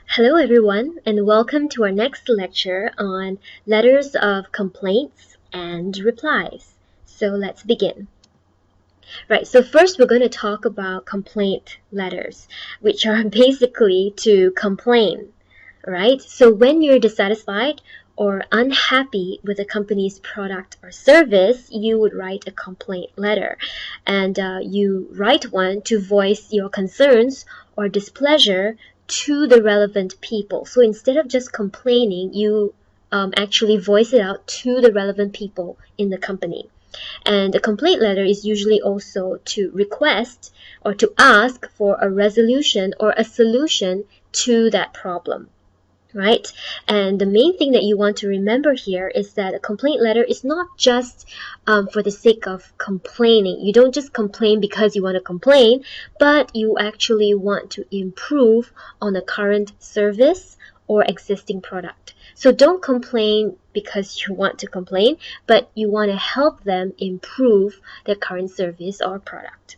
Hello everyone and welcome to our next lecture on letters of complaints and replies. So let's begin. Right, so first we're going to talk about complaint letters, which are basically to complain, right? So when you're dissatisfied or unhappy with a company's product or service, you would write a complaint letter. And you write one to voice your concerns or displeasure to the relevant people. So instead of just complaining, you actually voice it out to the relevant people in the company. And a complaint letter is usually also to request or to ask for a resolution or a solution to that problem. Right? And the main thing that you want to remember here is that a complaint letter is not just for the sake of complaining. You don't just complain because you want to complain, but you actually want to improve on a current service or existing product. So don't complain because you want to complain, but you want to help them improve their current service or product.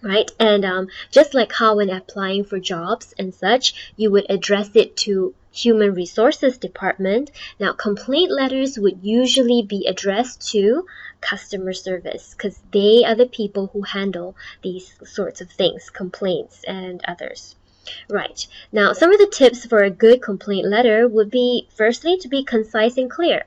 Right? And just like how when applying for jobs and such, you would address it to Human Resources Department. Now, complaint letters would usually be addressed to customer service because they are the people who handle these sorts of things, complaints and others. Right. Now, some of the tips for a good complaint letter would be, firstly, to be concise and clear.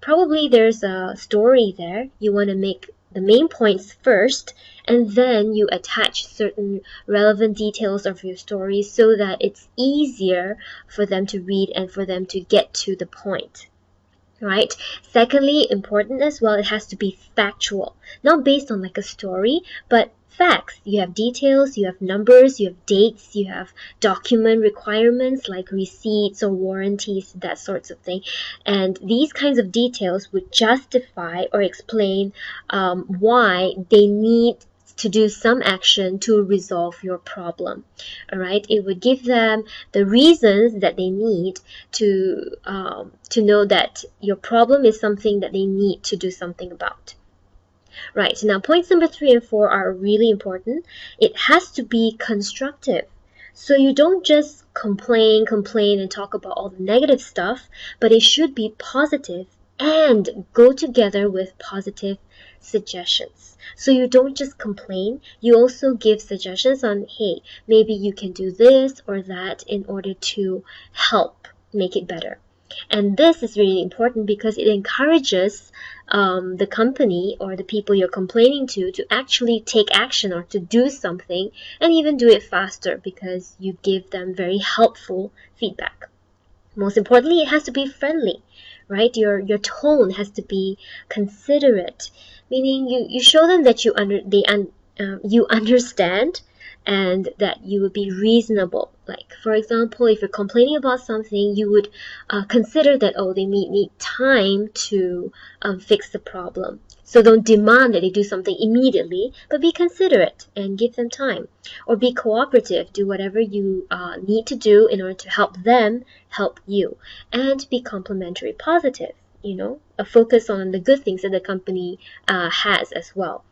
Probably there's a story there. You want to make the main points first, and then you attach certain relevant details of your story so that it's easier for them to read and for them to get to the point. Right? Secondly, important as well, it has to be factual. Not based on like a story, but facts. You have details, you have numbers, you have dates, you have document requirements like receipts or warranties, that sorts of thing. And these kinds of details would justify or explain why they need to do some action to resolve your problem. All right, it would give them the reasons that they need to know that your problem is something that they need to do something about. Right, now points number 3 and 4 are really important. It has to be constructive. So you don't just complain and talk about all the negative stuff, but it should be positive and go together with positive suggestions. So you don't just complain, you also give suggestions on, hey, maybe you can do this or that in order to help make it better. And this is really important because it encourages the company or the people you're complaining to actually take action or to do something, and even do it faster because you give them very helpful feedback. Most importantly, it has to be friendly, right? Your tone has to be considerate, meaning you show them that you understand and that you would be reasonable. Like, for example, if you're complaining about something, you would consider that, oh, they may need time to fix the problem. So don't demand that they do something immediately, but be considerate and give them time. Or be cooperative, do whatever you need to do in order to help them help you. And be complimentary, positive, a focus on the good things that the company has as well.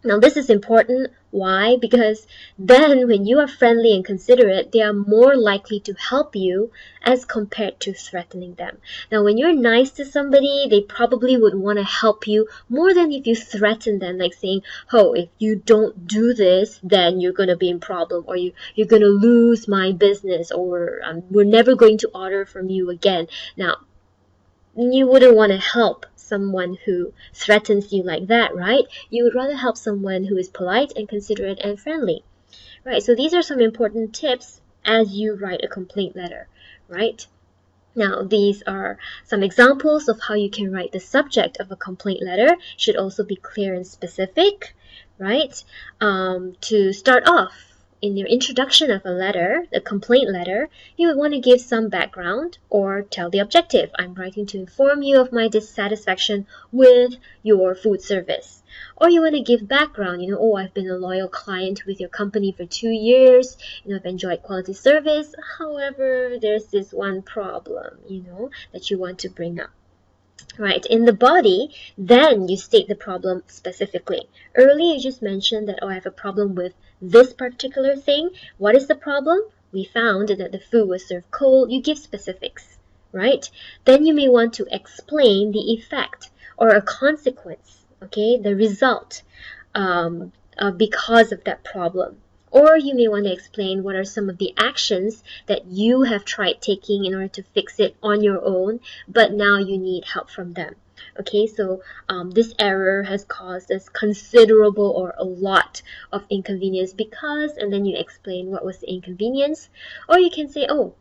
Now, this is important. Why? Because then when you are friendly and considerate, they are more likely to help you as compared to threatening them. Now, when you're nice to somebody, they probably would want to help you more than if you threaten them, like saying, oh, if you don't do this, then you're going to be in problem, or you're going to lose my business, or we're never going to order from you again. Now, you wouldn't want to help someone who threatens you like that, right? You would rather help someone who is polite and considerate and friendly, right? So these are some important tips as you write a complaint letter, right? Now, these are some examples of how you can write the subject of a complaint letter. Should also be clear and specific, right? To start off, in your introduction of a letter, a complaint letter, you would want to give some background or tell the objective. I'm writing to inform you of my dissatisfaction with your food service. Or you want to give background, oh, I've been a loyal client with your company for 2 years, I've enjoyed quality service. However, there's this one problem, that you want to bring up. Right, in the body, then you state the problem specifically. Earlier, you just mentioned that, oh, I have a problem with this particular thing. What is the problem? we found that the food was served cold, you give specifics, right? Then you may want to explain the effect or a consequence, okay, the result because of that problem. Or you may want to explain what are some of the actions that you have tried taking in order to fix it on your own, but now you need help from them. Okay, so this error has caused us considerable or a lot of inconvenience because, and then you explain what was the inconvenience. Or you can say, oh,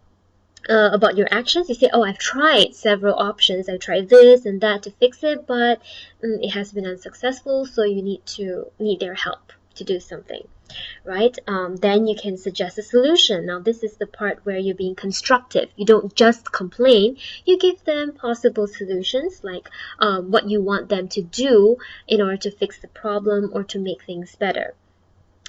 about your actions, you say, oh, I've tried several options. I tried this and that to fix it, but it has been unsuccessful, so you need their help to do something, right? Then you can suggest a solution. Now, this is the part where you're being constructive. You don't just complain. You give them possible solutions, like what you want them to do in order to fix the problem or to make things better.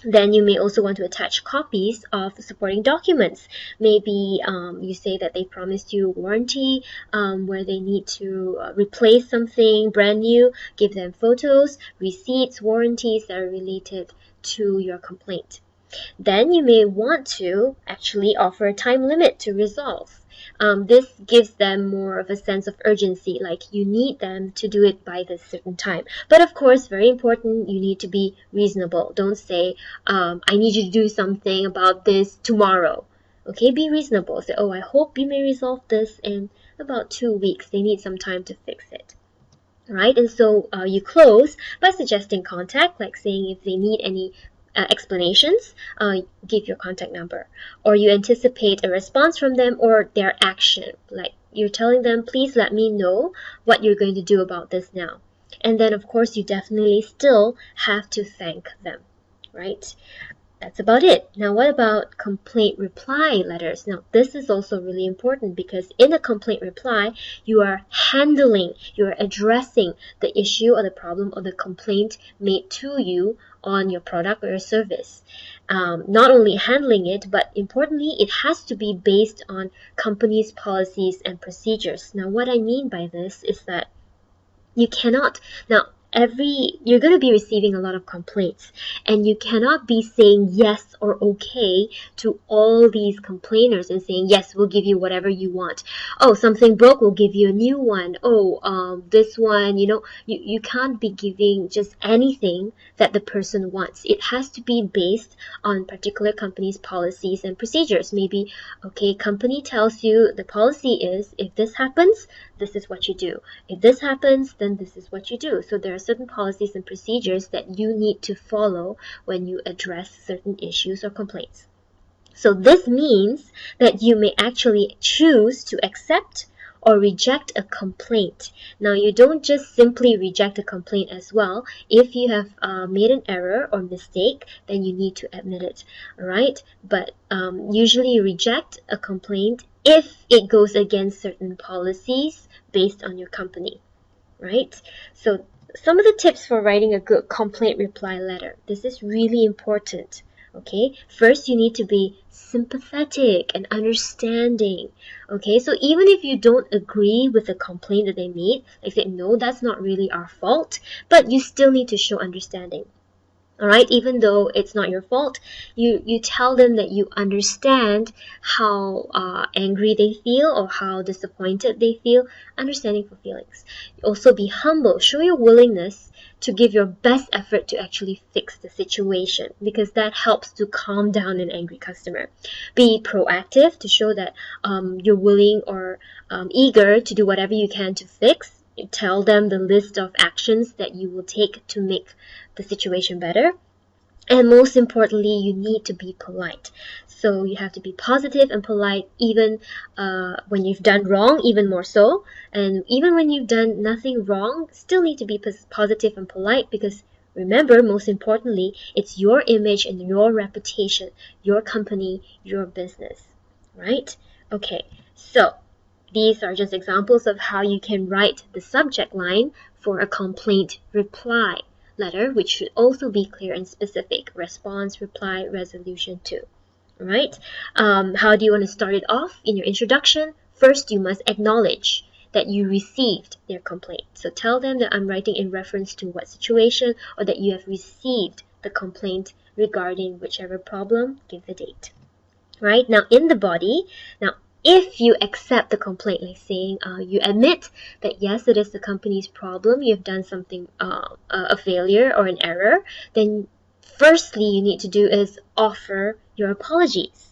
Then you may also want to attach copies of supporting documents. Maybe you say that they promised you warranty where they need to replace something brand new. Give them photos, receipts, warranties that are related to your complaint. Then you may want to actually offer a time limit to resolve. This gives them more of a sense of urgency, like you need them to do it by this certain time. But of course, very important, you need to be reasonable. Don't say, I need you to do something about this tomorrow. Okay, be reasonable. Say, oh, I hope you may resolve this in about 2 weeks. They need some time to fix it. Right? And so you close by suggesting contact, like saying if they need any explanations, give your contact number. Or you anticipate a response from them or their action, like you're telling them, please let me know what you're going to do about this now. And then of course you definitely still have to thank them, right? That's about it. Now, what about complaint reply letters? Now, this is also really important because in a complaint reply, you are addressing the issue or the problem or the complaint made to you on your product or your service. Not only handling it, but importantly, it has to be based on company's policies and procedures. Now, what I mean by this is that you cannot, now, you're going to be receiving a lot of complaints, and you cannot be saying yes or okay to all these complainers and saying, yes, we'll give you whatever you want. Oh, something broke, we'll give you a new one. Oh, this one, you can't be giving just anything that the person wants. It has to be based on particular company's policies and procedures. Maybe, okay, company tells you the policy is, if this happens, this is what you do. If this happens, then this is what you do. So there are certain policies and procedures that you need to follow when you address certain issues or complaints. So this means that you may actually choose to accept or reject a complaint. Now, you don't just simply reject a complaint as well. If you have made an error or mistake, then you need to admit it, right? But usually you reject a complaint if it goes against certain policies based on your company, right? So some of the tips for writing a good complaint reply letter. This is really important. Okay, first you need to be sympathetic and understanding. Okay, so even if you don't agree with the complaint that they made, like say, no, that's not really our fault, but you still need to show understanding. Alright, even though it's not your fault, you tell them that you understand how angry they feel or how disappointed they feel, understanding for feelings. Also be humble, show your willingness to give your best effort to actually fix the situation, because that helps to calm down an angry customer. Be proactive to show that you're willing or eager to do whatever you can to fix. Tell them the list of actions that you will take to make the situation better. And most importantly, you need to be polite. So you have to be positive and polite even when you've done wrong, even more so. And even when you've done nothing wrong, still need to be positive and polite, because remember, most importantly, it's your image and your reputation, your company, your business, right? Okay, so these are just examples of how you can write the subject line for a complaint reply letter, which should also be clear and specific. Response, reply, resolution to. Right? How do you want to start it off in your introduction? First, you must acknowledge that you received their complaint. So tell them that I'm writing in reference to what situation, or that you have received the complaint regarding whichever problem. Give the date. right? Now in the body, now if you accept the complaint, like saying you admit that yes, it is the company's problem, you've done something, a failure or an error, then firstly you need to do is offer your apologies.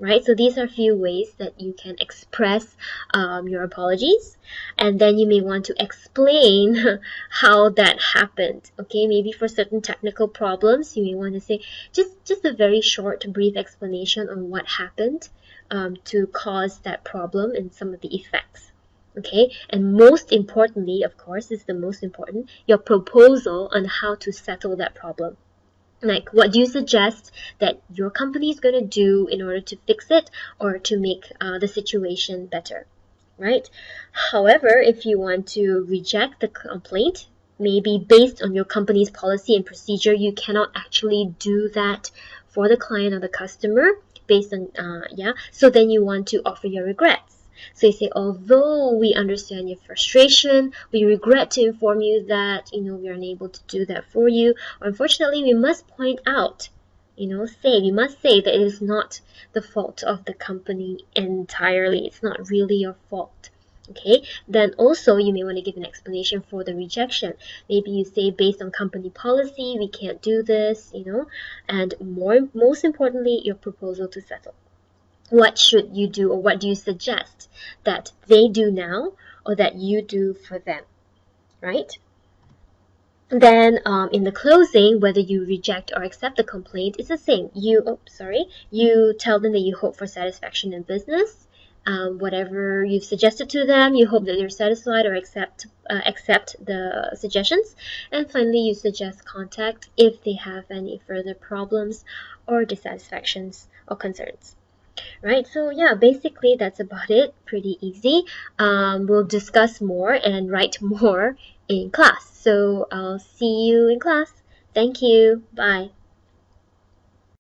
Right, so these are a few ways that you can express your apologies, and then you may want to explain how that happened. Okay, maybe for certain technical problems, you may want to say just a very short, brief explanation on what happened to cause that problem and some of the effects. Okay, and most importantly, of course, is the most important, your proposal on how to settle that problem. Like, what do you suggest that your company is going to do in order to fix it or to make the situation better, right? However, if you want to reject the complaint, maybe based on your company's policy and procedure, you cannot actually do that for the client or the customer based on, so then you want to offer your regrets. So you say, although we understand your frustration, we regret to inform you that, we are unable to do that for you. Or unfortunately, we must point out, we must say that it is not the fault of the company entirely. It's not really your fault. Okay, then also you may want to give an explanation for the rejection. Maybe you say, based on company policy, we can't do this, and most importantly, your proposal to settle. What should you do, or what do you suggest that they do now or that you do for them, right? Then in the closing, whether you reject or accept the complaint, it's the same. You tell them that you hope for satisfaction in business. Whatever you've suggested to them, you hope that they're satisfied or accept the suggestions. And finally, you suggest contact if they have any further problems or dissatisfactions or concerns. Right, so yeah, basically that's about it. Pretty easy. We'll discuss more and write more in class. So I'll see you in class. Thank you. Bye.